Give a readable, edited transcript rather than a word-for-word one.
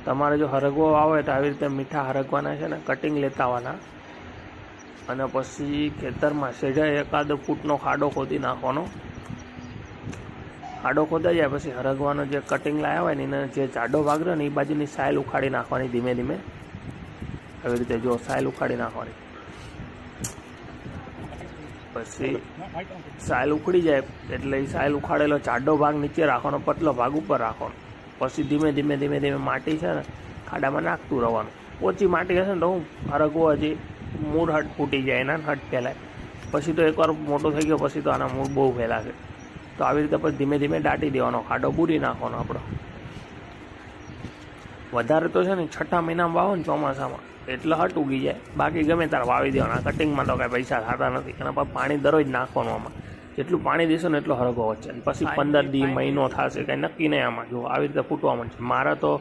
તમારે જો હરગવો આવે તો આવી રીતે મીઠા હરગવાના છે ને કટિંગ લેતા આવવાના અને પછી ખેતરમાં સેજા એકાદ ફૂટનો ખાડો ખોદી નાખવાનો. ખાડો ખોદાઈ જાય પછી હરગવાનો જે કટિંગ લાવ્યા હોય ને એને જે જાડો ભાગ રહ્યો ને એ બાજુની સાઈલ ઉખાડી નાખવાની ધીમે ધીમે. આવી રીતે જો સાઈલ ઉખાડી નાખવાની. પછી સાઈલ ઉખડી જાય એટલે એ સાઈલ ઉખાડેલો જાડો ભાગ નીચે રાખવાનો, પતલો ભાગ ઉપર રાખવાનો. પછી ધીમે ધીમે ધીમે ધીમે માટી છે ને ખાડામાં નાખતું રહેવાનું. ઓછી માટી હશે ને તો હું હરગવો હજી મૂળ હટ ફૂટી જાય, એના હટ ફેલાય. પછી તો એકવાર મોટો થઈ ગયો પછી તો આના મૂળ બહુ ફેલાશે. તો આવી રીતે પછી ધીમે ધીમે દાટી દેવાનો, ખાડો બૂરી નાખવાનો આપણો. વધારે તો છે ને 6ઠા મહિનામાં વાવો ને ચોમાસામાં એટલે હટ ઉગી જાય. બાકી ગમે ત્યારે વાવી દેવાના. કટિંગમાં તો કાંઈ પૈસા થતા નથી. એના પર પાણી દરરોજ નાખવાનું. આમાં જેટલું પાણી દેશો ને એટલો હરગવો વચ્ચે. પછી 15 દી મહિનો થશે, કાંઈ નક્કી નહીં આમાં. જો આવી રીતે ફૂટવા માંડશે. મારા તો